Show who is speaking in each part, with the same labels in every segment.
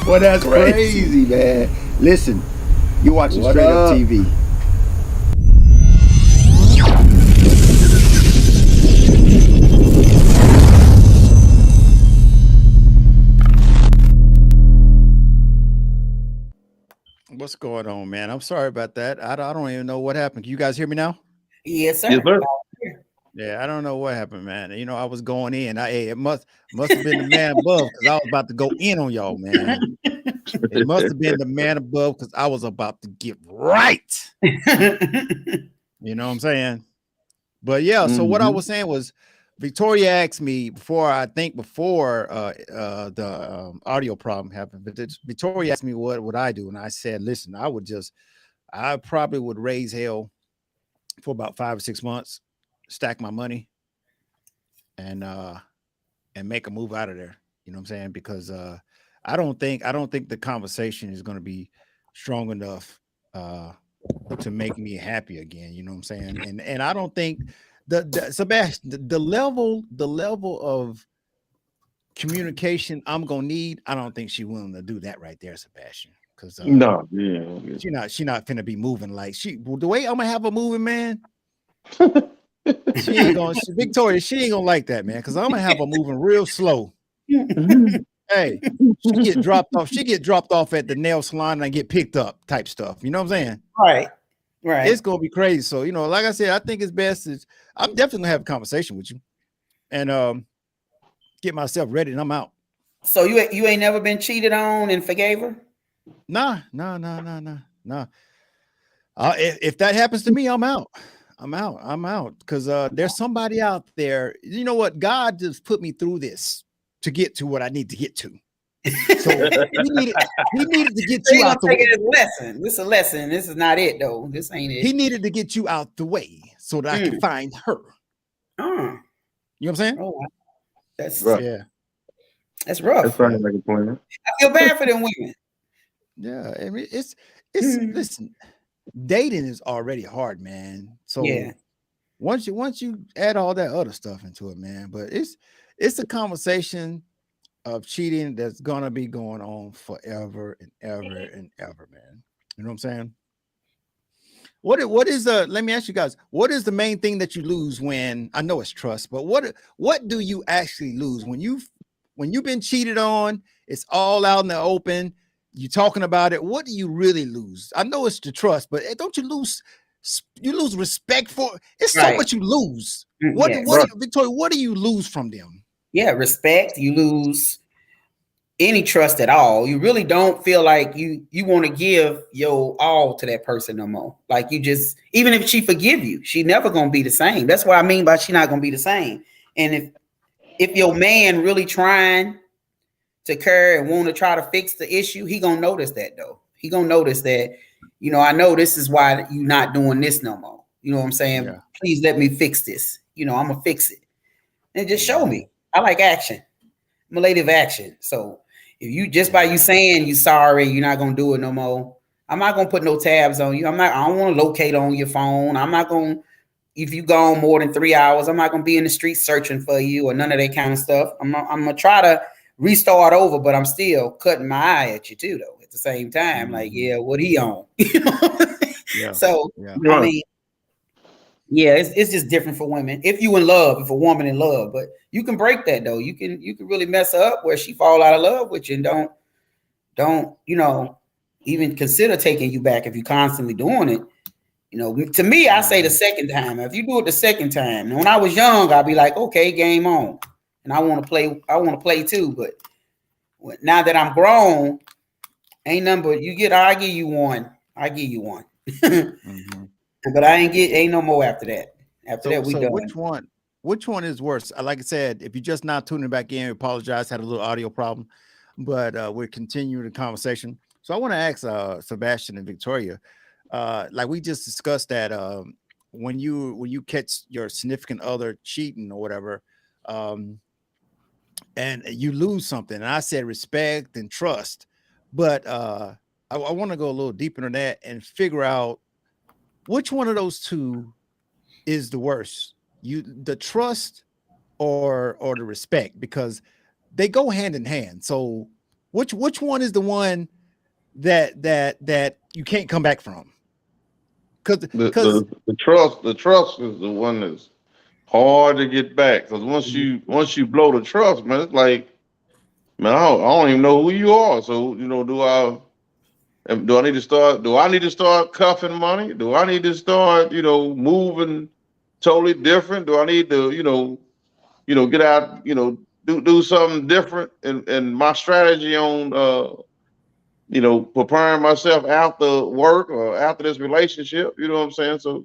Speaker 1: Well, that's crazy, man. Listen, you're watching
Speaker 2: What
Speaker 1: Straight Up
Speaker 2: up?
Speaker 1: TV. What's going on, man? I'm sorry about that. I don't even know what happened. Can you guys hear me now?
Speaker 3: Yes,
Speaker 2: Yes,
Speaker 3: sir.
Speaker 2: sir.
Speaker 1: Yeah, I don't know what happened, man. You know, I was going in. It must have been the man above because I was about to go in on y'all, man. It must have been the man above because I was about to get right. You know what I'm saying? But yeah, so what I
Speaker 2: Mhm.
Speaker 1: was saying was Victoria asked me before the audio problem happened, but Victoria asked me what would I do, and I said, listen, I probably would raise hell for about 5 or 6 months, stack my money, and uh and make a move out of there. You know what I'm saying? Because I don't think the conversation is going to be strong enough uh to make me happy again. You know what I'm saying? And I don't think the Sebastian the level of communication I'm gonna need. I don't think she's willing to do that right there, Sebastian. Because
Speaker 2: No, yeah.
Speaker 1: she not finna be moving like the way I'm gonna have her moving, man. Victoria, she ain't gonna like that, man. Because I'm gonna have her moving real slow. Hey, she get dropped off at the nail salon and get picked up type stuff. You know what I'm saying?
Speaker 3: Right. Right.
Speaker 1: It's gonna be crazy. So, like I said, I think it's best is I'm definitely gonna have a conversation with you and get myself ready and I'm out.
Speaker 3: So you ain't never been cheated on and forgave her?
Speaker 1: Nah, nah, nah, nah, nah, nah. If that happens to me, I'm out. I'm out. I'm out. Because there's somebody out there. You know what? God just put me through this to get to what I need to get to. So he needed to get
Speaker 3: So
Speaker 1: you
Speaker 3: you gonna
Speaker 1: out the
Speaker 3: take
Speaker 1: way.
Speaker 3: it as a lesson. This is a lesson. This is not it though. This ain't
Speaker 1: He
Speaker 3: it.
Speaker 1: needed to get you out the way so that I could
Speaker 3: Mm.
Speaker 1: find her.
Speaker 3: Oh,
Speaker 1: You know what I'm saying?
Speaker 3: oh, wow. That's
Speaker 2: Right.
Speaker 1: Yeah.
Speaker 3: that's
Speaker 2: That
Speaker 3: rough.
Speaker 1: Yeah.
Speaker 2: sounds like a plan.
Speaker 3: I feel bad for them women.
Speaker 1: Yeah. I mean, it's
Speaker 3: Mm.
Speaker 1: listen, dating is already hard, man.
Speaker 3: Yeah.
Speaker 1: So once you add all that other stuff into it, man, but it's a conversation of cheating that's gonna be going on forever and ever and ever, man. You know what I'm saying? What is the let me ask you guys, what is the main thing that you lose when I know it's trust, but what do you actually lose when you've been cheated on, it's all out in the open, you talking about it, what do you really lose? I know it's the trust, but don't you lose respect for it's so
Speaker 3: Right.
Speaker 1: much you lose. What do
Speaker 2: Right.
Speaker 3: Yes.
Speaker 1: you Victoria, what do you lose from them?
Speaker 3: Yeah. Respect. You lose any trust at all. You really don't feel like you want to give your all to that person no more. Like you just even if she forgive you, she never gonna be the same. That's what I mean by she not gonna be the same. And if your man really trying to care and want to try to fix the issue, he gonna notice that though. He gonna notice that, I know this is why you not doing this no more. You know what I'm saying?
Speaker 1: Yeah.
Speaker 3: Please let me fix this. I'm gonna fix it. And just show
Speaker 1: Mhm.
Speaker 3: me. I like action. I'm a lady of action. So if you just by
Speaker 1: Yeah.
Speaker 3: you saying you sorry, you're not gonna do it no more. I'm not gonna put no tabs on you. I don't want to locate on your phone. I'm not gonna if you gone more than 3 hours, I'm not gonna be in the street searching for you or none of that kind of stuff. I'm gonna try to restart over, but I'm still cutting my eye at you too, though. At the same time, like,
Speaker 1: Mhm.
Speaker 3: yeah, what he on?
Speaker 1: Yeah.
Speaker 3: So,
Speaker 1: Yeah.
Speaker 3: I
Speaker 2: Right.
Speaker 3: mean, yeah, it's just different for women. If you in love, if a woman in love, but you can break that though. You can really mess her up where she fall out of love with you and don't even consider taking you back if you constantly doing it. To me, I say the
Speaker 1: Mhm.
Speaker 3: second time. If you do it the second time, and when I was young, I'd be like, okay, game on, and I want to play. I want to play too. But now that I'm grown, ain't nothing but you get. I give you one. I give you one.
Speaker 1: Mhm.
Speaker 3: But ain't no more after that. After
Speaker 1: So
Speaker 3: that, we
Speaker 1: so
Speaker 3: done.
Speaker 1: which one is worse? Like I said, if you're just not tuning back in, we apologize, had a little audio problem, but we're continuing the conversation. So I want to ask Sebastian and Victoria, like we just discussed that when you catch your significant other cheating or whatever, um, and you lose something, and I said respect and trust, but I want to go a little deeper into that and figure out which one of those two is the worst, the trust or the respect, because they go hand in hand. So Which one is the one that you can't come back from? Because
Speaker 2: the trust is the one that's hard to get back. Because once you blow the trust, man, it's like, man, I don't even know who you are. So do I need to start? Do I need to start cuffing money? Do I need to start, moving totally different? Do I need to, get out, do something different? And my strategy on, preparing myself after work or after this relationship. You know what I'm saying? So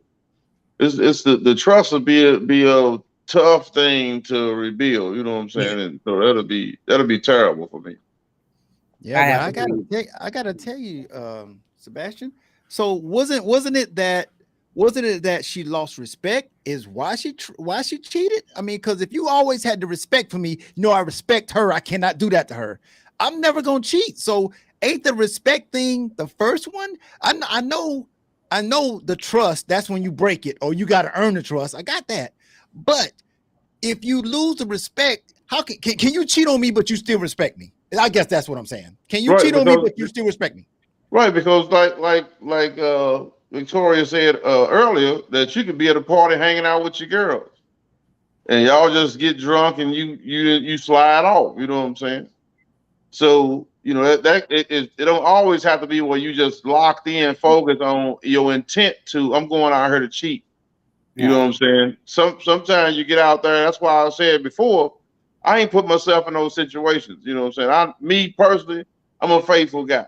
Speaker 2: it's the trust will be a tough thing to rebuild. You know what I'm
Speaker 3: Yeah,
Speaker 2: saying? And so that'll be terrible for me.
Speaker 1: yeah,
Speaker 3: I
Speaker 1: but
Speaker 3: have to agree.
Speaker 1: I gotta tell you, Sebastian. So wasn't it that she lost respect? Is why why she cheated? I mean, because if you always had the respect for me, I respect her. I cannot do that to her. I'm never gonna cheat. So ain't the respect thing the first one? I know the trust. That's when you break it, or you got to earn the trust. I got that. But if you lose the respect, how can you cheat on me but you still respect me? I guess that's what I'm saying. Can you
Speaker 2: Right,
Speaker 1: cheat on me but you still respect me?
Speaker 2: right, because like Victoria said earlier, that you could be at a party hanging out with your girls, and y'all just get drunk and you slide off. You know what I'm saying? So it don't always have to be where you just locked in, focused on your intent to I'm going out here to cheat. You know
Speaker 3: Yeah.
Speaker 2: what I'm saying? Sometimes you get out there. That's why I said before, I ain't put myself in those situations. You know what I'm saying? Me personally, I'm a faithful guy.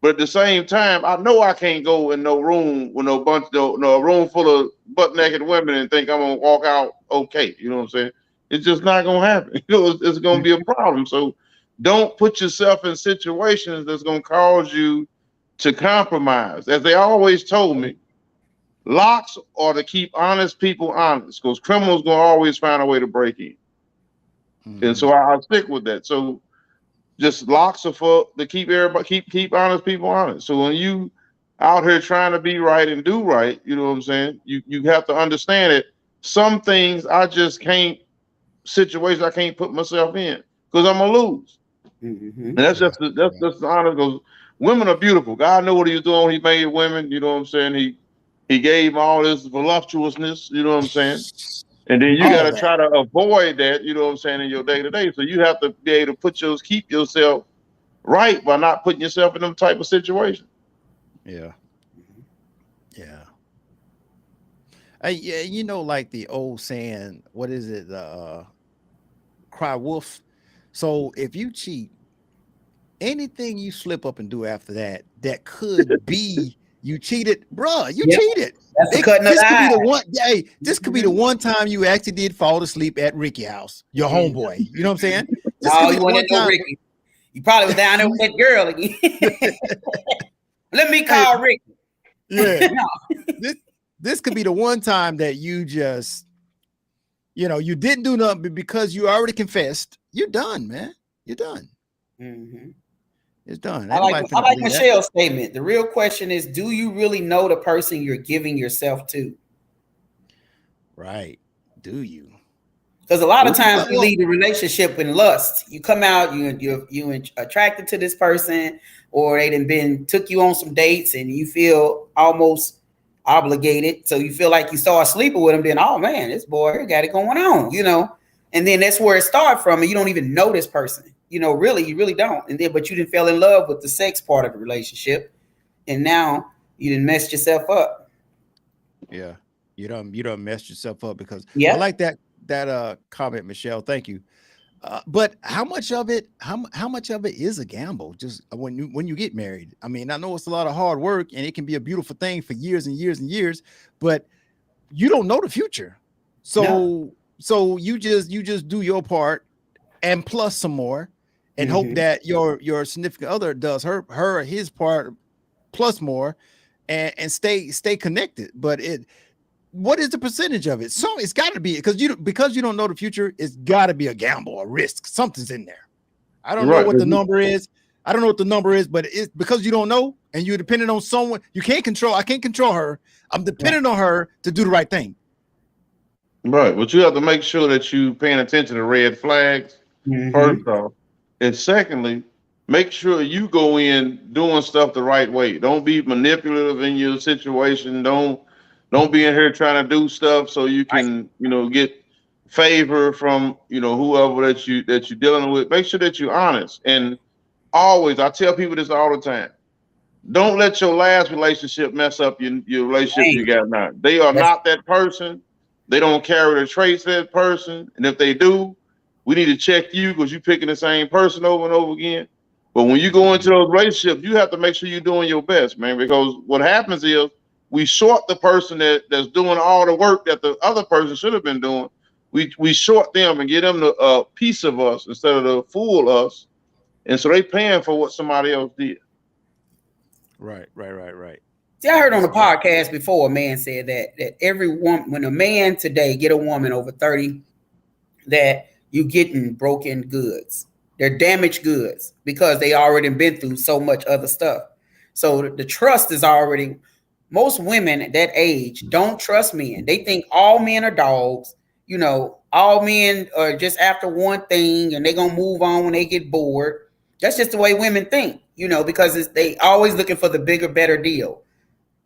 Speaker 2: But at the same time, I know I can't go in no room with no room full of butt naked women and think I'm gonna walk out okay. You know what I'm saying? It's just not gonna happen. It's gonna be a problem. So don't put yourself in situations that's gonna cause you to compromise. As they always told me, locks are to keep honest people honest, because criminals gonna always find a way to break in. And
Speaker 1: Mm-hmm.
Speaker 2: so I stick with that. So just locks are for to keep everybody keep honest people honest. So when you out here trying to be right and do right, you know what I'm saying? You have to understand it. Some things I just can't situations I can't put myself in because I'm gonna lose.
Speaker 3: Mm-hmm.
Speaker 2: And
Speaker 1: Yeah.
Speaker 2: that's just the honor because women are beautiful. God knew what he was doing when he made women, you know what I'm saying? He gave them all this voluptuousness, you know what I'm saying? And then you got
Speaker 1: All
Speaker 2: to
Speaker 1: that.
Speaker 2: try to avoid that, you know what I'm saying, in your day to day. So you have to be able to keep yourself right by not putting yourself in them type of situations.
Speaker 1: Yeah. Yeah. Yeah, like the old saying, what is it? Cry wolf. So if you cheat, anything you slip up and do after that could be you cheated, bruh. You
Speaker 3: Yep.
Speaker 1: cheated.
Speaker 3: That's the cutting of
Speaker 1: This
Speaker 3: the
Speaker 1: could be
Speaker 3: eye.
Speaker 1: the one. Hey, this could be the
Speaker 3: Mm-hmm.
Speaker 1: one time you actually did fall asleep at Ricky house, your homeboy. You know what I'm saying? This could
Speaker 3: No,
Speaker 1: be
Speaker 3: you
Speaker 1: the
Speaker 3: went
Speaker 1: one
Speaker 3: in no
Speaker 1: time.
Speaker 3: Ricky. You probably was down there with that girl again. Let me
Speaker 1: Hey,
Speaker 3: call Ricky.
Speaker 1: yeah.
Speaker 3: No.
Speaker 1: This could be the one time that you just, you didn't do nothing because you already confessed. You're done, man. You're done.
Speaker 3: Mm-hmm.
Speaker 1: It's done.
Speaker 3: I
Speaker 1: Ain't
Speaker 3: like
Speaker 1: nobody
Speaker 3: I
Speaker 1: finna
Speaker 3: like
Speaker 1: believe that.
Speaker 3: Michelle's statement. The real question is, do you really know the person you're giving yourself to?
Speaker 1: Right. Do you?
Speaker 3: Because a lot of
Speaker 2: Well,
Speaker 3: times we
Speaker 1: Well,
Speaker 3: leave the relationship in lust. You come out, you attracted to this person, or they done took you on some dates, and you feel almost obligated. So you feel like you start sleeping with him. Then, oh man, this boy got it going on. And then that's where it started from, and you don't even know this person. Really, you really don't. And then, but you didn't fell in love with the sex part of the relationship, and now you didn't mess yourself up.
Speaker 1: yeah. You don't mess yourself up because I
Speaker 3: Yep.
Speaker 1: like that comment, Michelle. Thank you. But how much of it is a gamble? Just when you get married. I mean, I know it's a lot of hard work and it can be a beautiful thing for years and years and years, but you don't know the future.
Speaker 3: No.
Speaker 1: So you just do your part and plus some more and hope
Speaker 3: Mm-hmm.
Speaker 1: that your significant other does her or his part plus more and stay connected. But what is the percentage of it? So it's got to be because you don't know the future. It's got to be a gamble, a risk. Something's in there. I don't know
Speaker 2: right.
Speaker 1: what the number is. I don't know what the number is, but it's because you don't know and you're dependent on someone you can't control. I can't control her. I'm
Speaker 3: Right.
Speaker 1: dependent on her to do the right thing.
Speaker 2: Right. But you have to make sure that you paying attention to red flags,
Speaker 3: Mm-hmm.
Speaker 2: first off. And secondly, make sure you go in doing stuff the right way. Don't be manipulative in your situation. Don't be in here trying to do stuff so you
Speaker 3: Right.
Speaker 2: can, get favor from, whoever that you're dealing with. Make sure that you're honest. And always, I tell people this all the time. Don't let your last relationship mess up your relationship
Speaker 3: Dang.
Speaker 2: you got now. They are
Speaker 3: That's
Speaker 2: not that person. They don't carry the traits of that person. And if they do, we need to check you because you're picking the same person over and over again. But when you go into those relationships, you have to make sure you're doing your best, man. Because what happens is we short the person that's doing all the work that the other person should have been doing. We short them and get them a piece of us instead of the full us. And so they paying for what somebody else did.
Speaker 1: Right.
Speaker 3: See, I heard on the
Speaker 1: That's right.
Speaker 3: podcast before a man said that every woman, when a man today get a woman over 30, that you getting broken goods. They're damaged goods because they already been through so much other stuff. So the trust is already, most women at that age don't trust men. They think all men are dogs, all men are just after one thing and they're gonna move on when they get bored. That's just the way women think, because they always looking for the bigger, better deal,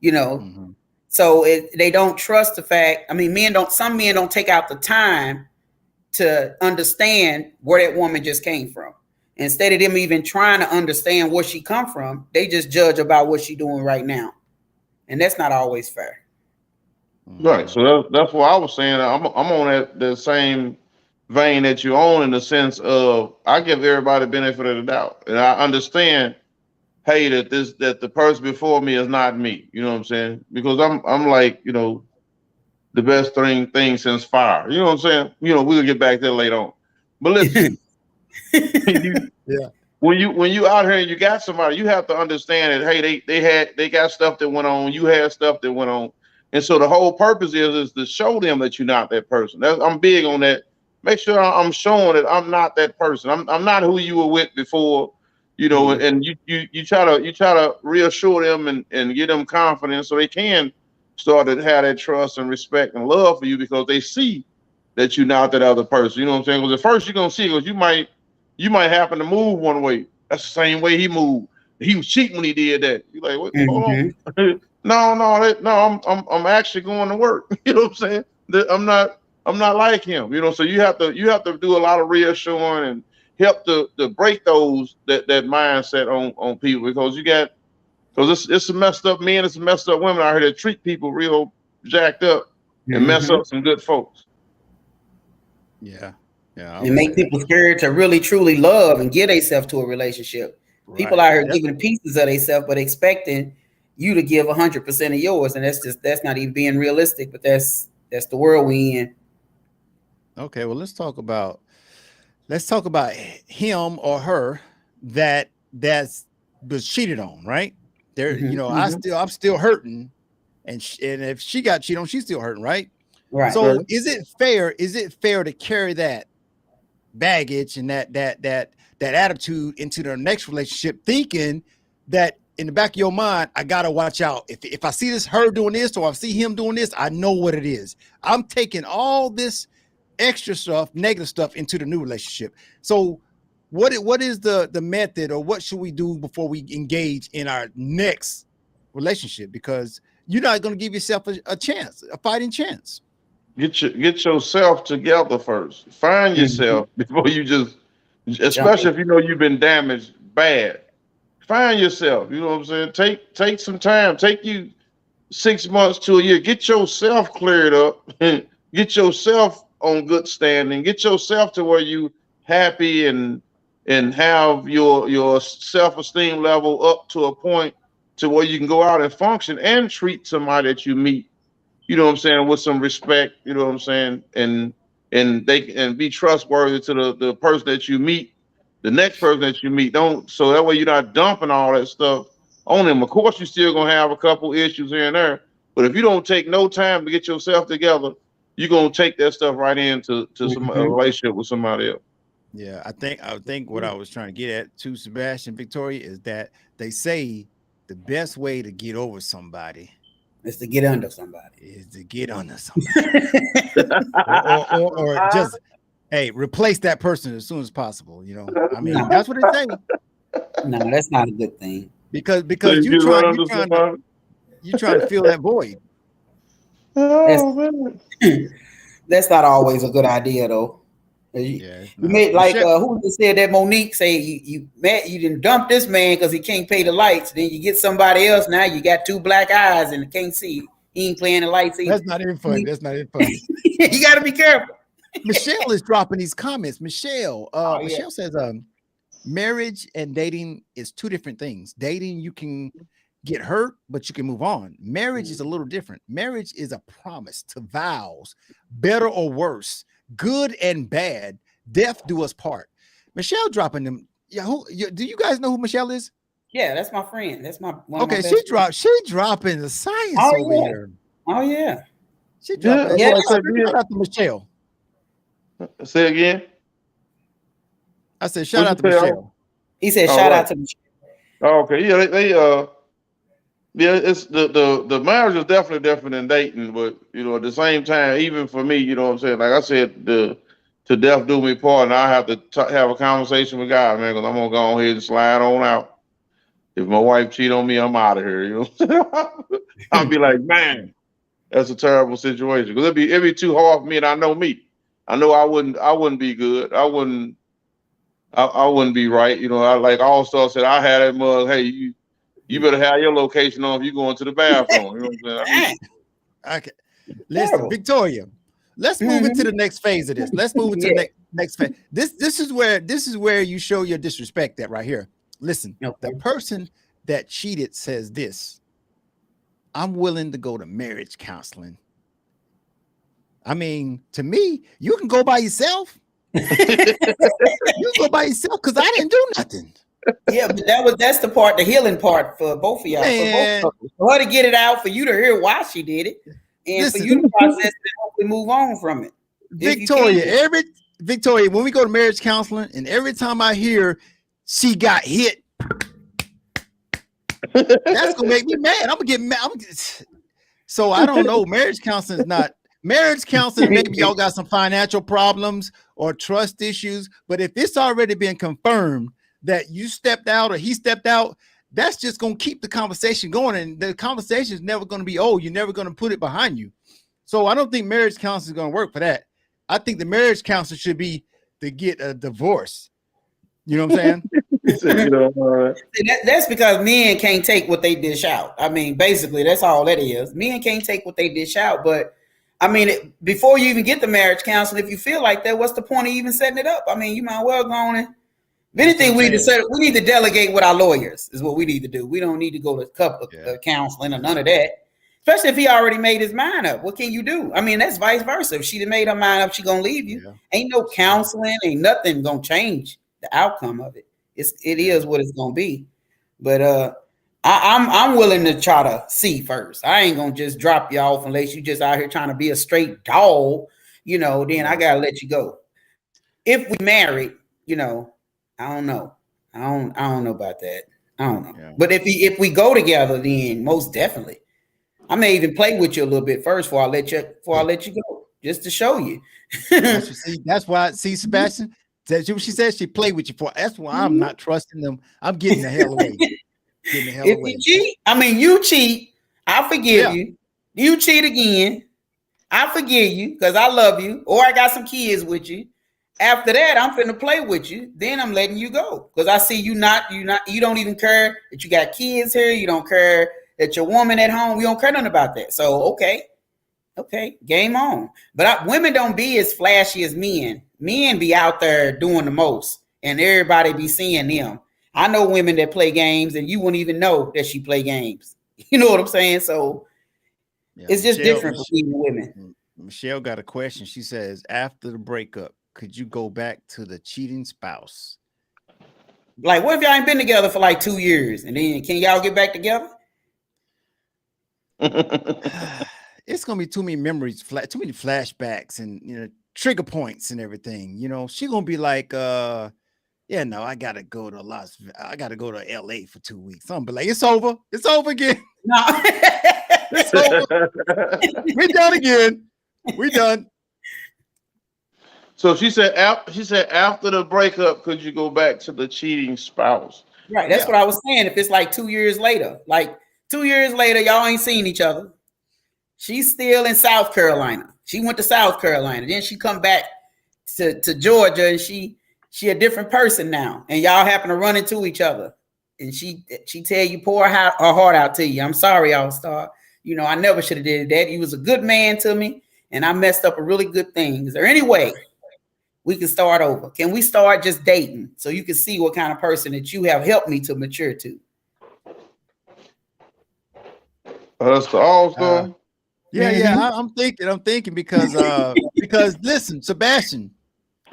Speaker 3: you know.
Speaker 1: Mhm.
Speaker 3: So they don't trust the fact. I mean, some men don't take out the time to understand where that woman just came from. Instead of them even trying to understand where she come from, they just judge about what she doing right now. And that's not always fair.
Speaker 2: Right.
Speaker 1: Mhm.
Speaker 2: So that's what I was saying. I'm on that same vein that you own in the sense of I give everybody the benefit of the doubt. And I understand, hey, that the person before me is not me. You know what I'm saying? Because I'm like, the best thing since fire. You know what I'm saying? We'll get back to that later on. But listen, you
Speaker 1: Yeah.
Speaker 2: when you out here and you got somebody, you have to understand that hey, they got stuff that went on, you had stuff that went on, and so the whole purpose is to show them that you're not that person. I'm big on that. Make sure I'm showing that I'm not that person. I'm not who you were with before,
Speaker 3: Mhm.
Speaker 2: and you try to reassure them and give them confidence so they can start to have that trust and respect and love for you because they see that you're not that other person. You know what I'm saying? Because at first you're gonna see because you might happen to move one way. That's the same way he moved. He was cheating when he did that. You're like, what? Hold
Speaker 3: Mhm.
Speaker 2: on. No. I'm actually going to work. You know what I'm saying? I'm not like him. So you have to do a lot of reassuring and help to break that mindset on people because it's some messed up men, it's some messed up women out here that treat people real jacked up and mess
Speaker 3: Mhm.
Speaker 2: up some good folks.
Speaker 1: Yeah. Yeah. I
Speaker 3: And
Speaker 1: would say
Speaker 3: make
Speaker 1: that.
Speaker 3: people scared to really truly love and give themselves to a relationship. People
Speaker 1: Right.
Speaker 3: out here
Speaker 1: Yep.
Speaker 3: giving pieces of themselves, but expecting you to give 100% of yours, and that's not even being realistic. But that's the world we in.
Speaker 1: Okay. Well, let's talk about him or her that's was cheated on. Right there.
Speaker 3: Mhm. Mhm.
Speaker 1: I'm still hurting, and if she got cheated on, she's still hurting. Right.
Speaker 3: Right.
Speaker 1: So
Speaker 2: Right.
Speaker 1: is it fair to carry that baggage and that attitude into their next relationship, thinking that in the back of your mind, I gotta watch out. If I see this her doing this or I see him doing this, I know what it is. I'm taking all this extra stuff, negative stuff into the new relationship. So what is the method or what should we do before we engage in our next relationship? Because you're not going to give yourself a chance, a fighting chance.
Speaker 2: Get yourself together first. Find
Speaker 3: Mhm.
Speaker 2: yourself before you just,
Speaker 3: Jump
Speaker 2: especially
Speaker 3: in.
Speaker 2: if you know you've been damaged bad. Find yourself. You know what I'm saying? Take some time. Take you 6 months to a year. Get yourself cleared up. Get yourself on good standing. Get yourself to where you happy and have your self esteem level up to a point to where you can go out and function and treat somebody that you meet, what I'm saying, with some respect, what I'm saying, and they and be trustworthy to the person that you meet, the next person that you meet. Don't so that way you're not dumping all that stuff on them. Of course, you're still gonna have a couple issues here and there, but if you don't take no time to get yourself together, you're gonna take that stuff right into some a
Speaker 3: Mhm.
Speaker 2: relationship with somebody else.
Speaker 1: Yeah, I think what I was trying to get at to Sebastian Victoria is that they say the best way to get over somebody
Speaker 3: It's to get under somebody.
Speaker 1: is to get under somebody, or just hey replace that person as soon as possible. I mean
Speaker 3: No.
Speaker 1: that's what they say.
Speaker 3: No, that's not a good thing.
Speaker 1: because
Speaker 2: So
Speaker 1: because
Speaker 2: you get right under somebody.
Speaker 1: you trying to fill that void.
Speaker 3: That's
Speaker 2: Oh man.
Speaker 3: that's not always a good idea though. You,
Speaker 1: Yeah, it's
Speaker 3: you
Speaker 1: not.
Speaker 3: made like
Speaker 1: Michelle,
Speaker 3: who just said that Monique say you didn't dump this man because he can't pay the lights. Then you get somebody else. Now you got two black eyes and can't see. He ain't playing the lights either.
Speaker 1: that's not even funny. That's not even funny.
Speaker 3: You got to be careful.
Speaker 1: Michelle is dropping these comments. Michelle,
Speaker 3: Oh yeah.
Speaker 1: Michelle says, marriage and dating is two different things. Dating, you can get hurt, but you can move on. Marriage is a little different. Marriage is a promise to vows, better or worse, good and bad. Death do us part. Michelle dropping them. Yeah, do you guys know who Michelle is?
Speaker 3: Yeah, that's my friend. That's my one of my
Speaker 1: Okay,
Speaker 3: best friends.
Speaker 1: she dropping the science
Speaker 3: Oh
Speaker 1: over
Speaker 3: yeah.
Speaker 1: here.
Speaker 3: Oh yeah.
Speaker 1: She
Speaker 2: Yeah,
Speaker 1: dropping.
Speaker 2: that's
Speaker 3: Yeah,
Speaker 2: what I
Speaker 1: Shout
Speaker 2: said. Yeah.
Speaker 1: out to Michelle.
Speaker 2: Say again.
Speaker 1: I said, shout
Speaker 2: What you
Speaker 1: out to
Speaker 2: say?
Speaker 1: Michelle.
Speaker 3: He said,
Speaker 2: Oh
Speaker 3: "Shout
Speaker 2: right.
Speaker 3: out to me."
Speaker 2: Oh, okay. Yeah, yeah, it's the marriage is definitely different than dating, but at the same time, even for me, you know what I'm saying. Like I said, the to death do me part, and I have to have a conversation with God, man, because I'm gonna go ahead and slide on out. If my wife cheat on me, I'm out of here. You know, what I'm saying? I'll be like, man, that's a terrible situation because it'd be too hard for me, and I know me. I know I wouldn't be good. I wouldn't be right. I like all stuff said. I had that mug. Hey, you better have your location on if you going to the bathroom. You know what I'm saying?
Speaker 3: Dang,
Speaker 1: Okay. Listen,
Speaker 3: terrible.
Speaker 1: Victoria, let's move into the next phase of this. Let's move into the
Speaker 3: Yeah.
Speaker 1: next phase. This is where you show your disrespect at right here. Listen, the
Speaker 3: Okay.
Speaker 1: person that cheated says this. I'm willing to go to marriage counseling. I mean, to me, you can go by yourself. You can go by yourself because I didn't do nothing.
Speaker 3: Yeah, but that's the part, the healing part for both of y'all, for both
Speaker 1: Man,
Speaker 3: couples. For her to get it out, for you to hear why she did it, and for
Speaker 1: listen,
Speaker 3: you to process it and hopefully move on from it. If you can.
Speaker 1: Victoria, when we go to marriage counseling, and every time I hear she got hit, that's gonna make me mad. I'm gonna get mad. So I don't know. Marriage counseling is not marriage counseling. Maybe y'all got some financial problems or trust issues, but if it's already been confirmed that you stepped out or he stepped out, that's just gonna keep the conversation going, and the conversation is never gonna be old. You're never gonna put it behind you. So I don't think marriage counseling is gonna work for that. I think the marriage counselor should be to get a divorce. You know what I'm saying?
Speaker 3: That's because men can't take what they dish out. I mean, basically, that's all that is. Men can't take what they dish out. But I mean, before you even get the marriage counseling, if you feel like that, what's the point of even setting it up? I mean, you might well go on and. If anything, we need to delegate with our lawyers. Is what we need to do. We don't need to go to couple counseling or none of that. Especially if he already made his mind up. What can you do? I mean, that's vice versa. If she made her mind up, she gonna leave you. Yeah. Ain't no counseling, ain't nothing gonna change the outcome of it. It is what it's gonna be. But I'm willing to try to see first. I ain't gonna just drop you off unless you just out here trying to be a straight dog. Then I gotta let you go. If we married, I don't know. I don't know about that. I don't know. Yeah. But if we go together, then most definitely. I may even play with you a little bit first before I let you go, just to show you.
Speaker 1: That's why Sebastian. That's what she said. She played with you for. That's why I'm not trusting them. I'm getting the hell away.
Speaker 3: If you cheat, I mean you cheat, I forgive you. You cheat again, I forgive you because I love you, or I got some kids with you. After that, I'm finna play with you. Then I'm letting you go because I see you don't even care that you got kids here. You don't care that your woman at home. You don't care nothing about that. So okay, game on. But women don't be as flashy as men. Men be out there doing the most, and everybody be seeing them. I know women that play games, and you wouldn't even know that she play games. You know what I'm saying? So it's just different between women.
Speaker 1: Michelle got a question. She says, after the breakup, could you go back to the cheating spouse?
Speaker 3: Like, what if y'all ain't been together for like 2 years, and then can y'all get back together?
Speaker 1: It's gonna be too many memories, too many flashbacks, and trigger points and everything. She gonna be like, I gotta go to LA for 2 weeks. I'm be like, it's over again.
Speaker 3: No,
Speaker 1: it's over. We're done again. We done.
Speaker 2: So she said after the breakup, could you go back to the cheating spouse?
Speaker 3: Right. That's what I was saying. If it's like 2 years later, y'all ain't seen each other. She's still in South Carolina. She went to South Carolina. Then she come back to Georgia, and she a different person now. And y'all happen to run into each other. And she tell you, pour her heart out to you. I'm sorry, All-Star. You know, I never should have did that. You was a good man to me, and I messed up a really good thing. Is there any way we can start over? Can we start just dating so you can see what kind of person that you have helped me to mature to?
Speaker 2: That's the All-Star.
Speaker 1: Yeah. I'm thinking because listen, Sebastian,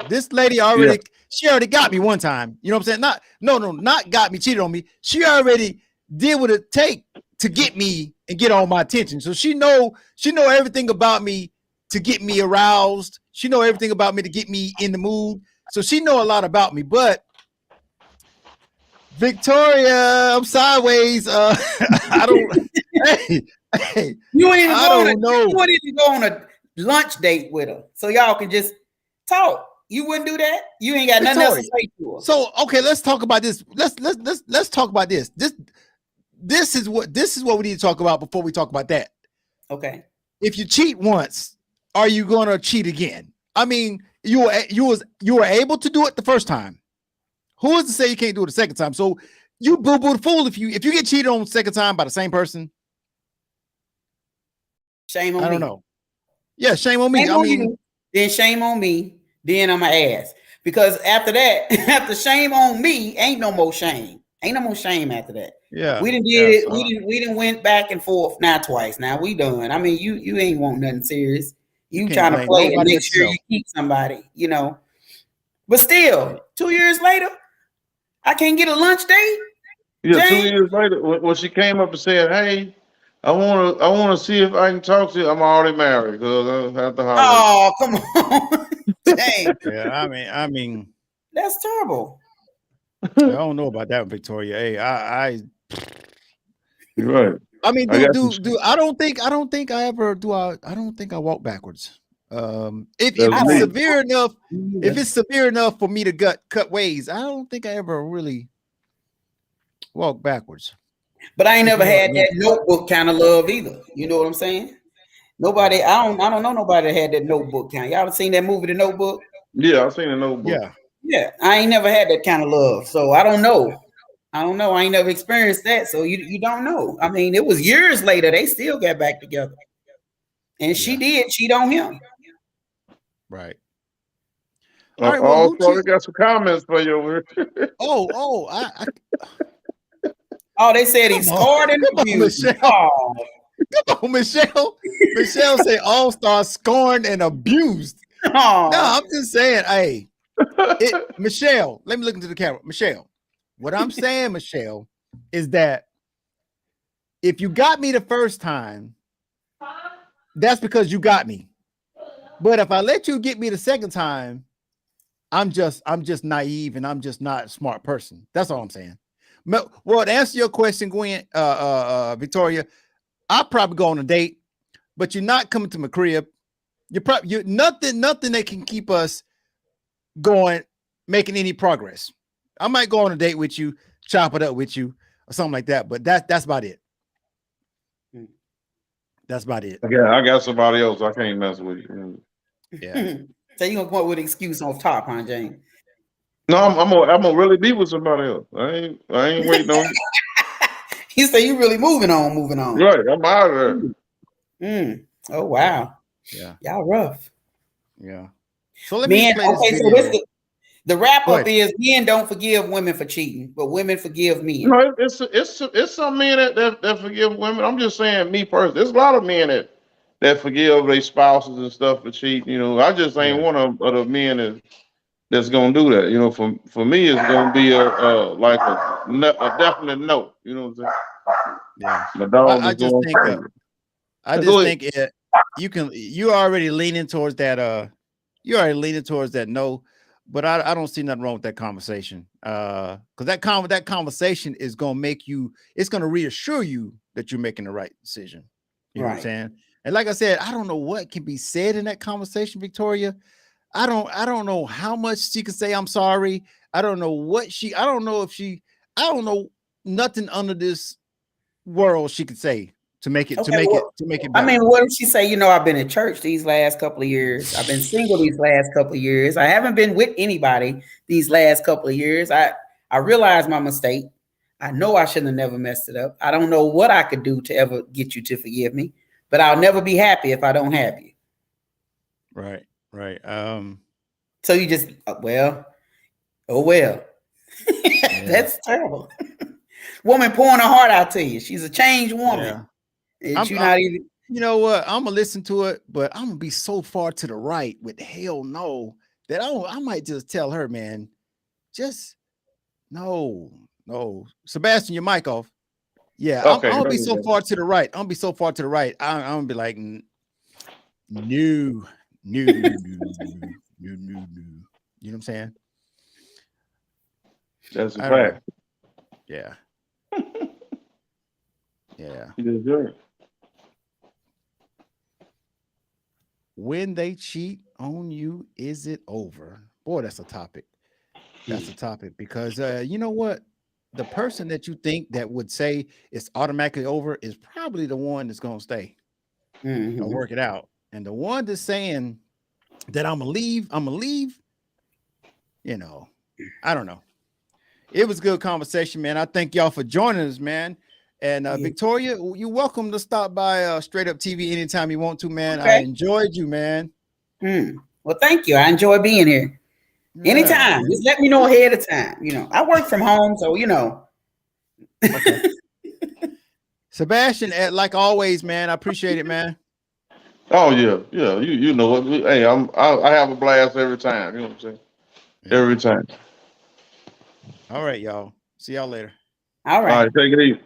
Speaker 1: this lady already, she already got me one time. You know what I'm saying? Not got me, cheated on me. She already did what it take to get me and get all my attention. So she know everything about me to get me aroused. She know everything about me to get me in the mood. So she know a lot about me. But Victoria, I'm sideways. I don't. Hey,
Speaker 3: you ain't even
Speaker 1: I don't know.
Speaker 3: You wouldn't even go on a lunch date with her, so y'all can just talk. You wouldn't do that. You ain't got nothing else to say to her.
Speaker 1: So okay, let's talk about this. Let's talk about this. This is what we need to talk about before we talk about that.
Speaker 3: Okay.
Speaker 1: If you cheat once, are you gonna cheat again? I mean, you were able to do it the first time. Who is to say you can't do it the second time? So you boo-boo the fool if you get cheated on the second time by the same person.
Speaker 3: Shame on me.
Speaker 1: I don't know. Yeah, shame on me.
Speaker 3: Then shame on me. Then I'm an ass. Because after that, after shame on me, ain't no more shame. Ain't no more shame after that.
Speaker 1: Yeah.
Speaker 3: We didn't did it. We didn't went back and forth now twice. Now we done. I mean, you ain't want nothing serious. You trying to play and make sure you keep somebody, you know. But still, 2 years later, I can't get a lunch date.
Speaker 2: Yeah, James? 2 years later, when she came up and said, "Hey, I want to see if I can talk to you," I'm already married because I have to holler.
Speaker 3: Oh, come on. Dang.
Speaker 1: Yeah, I mean,
Speaker 3: that's terrible.
Speaker 1: I don't know about that, Victoria. Hey,
Speaker 2: you're right.
Speaker 1: I mean, I don't think I walk backwards. If it's severe enough for me to cut ways, I don't think I ever really walk backwards.
Speaker 3: But I ain't never had that notebook kind of love either. You know what I'm saying? Nobody, I don't know nobody that had that notebook kind. Y'all seen that movie, The Notebook?
Speaker 2: Yeah, I've seen The Notebook.
Speaker 3: Yeah. I ain't never had that kind of love, so I don't know. I ain't never experienced that, so you don't know. I mean, it was years later they still got back together, and she did cheat on him.
Speaker 1: Right.
Speaker 2: All right. Well, we got some comments for you.
Speaker 3: Oh, they said he scored and abused.
Speaker 1: Come on, Michelle. Michelle said All-Star scorned and abused. No, I'm just saying, hey, Michelle, let me look into the camera. Michelle, what I'm saying, Michelle, is that if you got me the first time, that's because you got me. But if I let you get me the second time, I'm just naive and I'm just not a smart person. That's all I'm saying. Well, to answer your question, Gwen, Victoria, I'll probably go on a date, but you're not coming to my crib. You're nothing that can keep us going, making any progress. I might go on a date with you, chop it up with you, or something like that. But that's about it. That's about it.
Speaker 2: I got somebody else. I can't mess with you.
Speaker 1: Yeah.
Speaker 3: So you gonna come up with an excuse on top, huh, James?
Speaker 2: No, I'm gonna really be with somebody else. I ain't waiting on you.
Speaker 3: You say you really moving on.
Speaker 2: Right, I'm out of
Speaker 3: there. Oh wow.
Speaker 1: Yeah.
Speaker 3: Y'all rough.
Speaker 1: Yeah. So let me play this video.
Speaker 3: So the wrap up is men don't forgive women for cheating, but women forgive men.
Speaker 2: No, it's some men that forgive women. I'm just saying, me personally, there's a lot of men that forgive their spouses and stuff for cheating. You know, I just ain't one of the men that's gonna do that. You know, for me, it's gonna be a definite no. You know what I'm saying?
Speaker 1: Yeah.
Speaker 2: My dog
Speaker 1: I just think you're already leaning towards that. You're already leaning towards that no, but I don't see nothing wrong with that conversation. Because that conversation is gonna make you. It's gonna reassure you that you're making the right decision. You know what I'm saying? And like I said, I don't know what can be said in that conversation, Victoria. I don't know how much she can say I'm sorry. I don't know if I don't know nothing under this world she could say to make it
Speaker 3: Okay,
Speaker 1: to make it
Speaker 3: I
Speaker 1: better.
Speaker 3: mean, what if she say, you know, I've been in church these last couple of years. I've been single these last couple of years. I haven't been with anybody these last couple of years. I realized my mistake. I know I shouldn't have never messed it up. I don't know what I could do to ever get you to forgive me, but I'll never be happy if I don't have you.
Speaker 1: Right.
Speaker 3: So you just, well, oh well. That's terrible. Woman pouring her heart out to you. She's a changed woman.
Speaker 1: Yeah.
Speaker 3: You're not even.
Speaker 1: You know what? I'm gonna listen to it, but I'm gonna be so far to the right with hell no that I might just tell her, man, just no. Sebastian, your mic off. Yeah,
Speaker 2: Okay.
Speaker 1: I'm gonna be so far to the right. I'm gonna be so far to the right. I'm gonna be like, no. You know what I'm saying?
Speaker 2: That's a fact.
Speaker 1: Yeah. Yeah.
Speaker 2: Yes, sir.
Speaker 1: When they cheat on you, is it over? Boy, that's a topic. That's a topic because you know what? The person that you think that would say it's automatically over is probably the one that's gonna stay or work it out. And the one that's saying that I'm gonna leave, you know, I don't know. It was good conversation, man. I thank y'all for joining us, man. And Victoria, you're welcome to stop by Straight Up TV anytime you want to, man. Okay. I enjoyed you, man.
Speaker 3: Well, thank you. I enjoy being here. Anytime. Yeah. Just let me know ahead of time. You know, I work from home, so you know.
Speaker 1: Okay. Sebastian, like always, man. I appreciate it, man.
Speaker 2: Oh yeah. You know what? Hey, I have a blast every time. You know what I'm saying? Yeah. Every time.
Speaker 1: All right, y'all. See y'all later.
Speaker 3: All right.
Speaker 2: Take it easy.